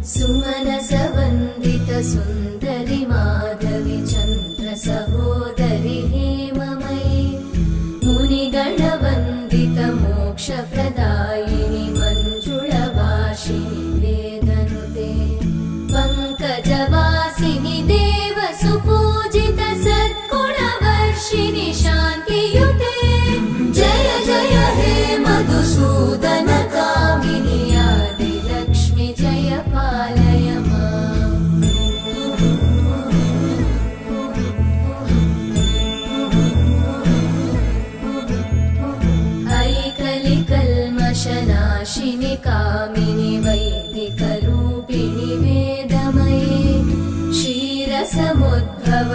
सुमनसवन्दित सुन्दरि माधवि चन्द्र सहोदरि हेममयि मुनिगणवन्दित मोक्षप्रदायिनि मञ्जुळभाषिणि वेदनुते पङ्कजवासिनि देवसुपूजित सद्गुणवर्षिणि शान्तियुते जय जय हे मधुसूदन कामिनि आदिलक्ष्मि जय पालय माम्। ऐकलिकल्मषनाशिनि कामिनि वैदिकरूपिणि वेदमये क्षीरसमुद्भव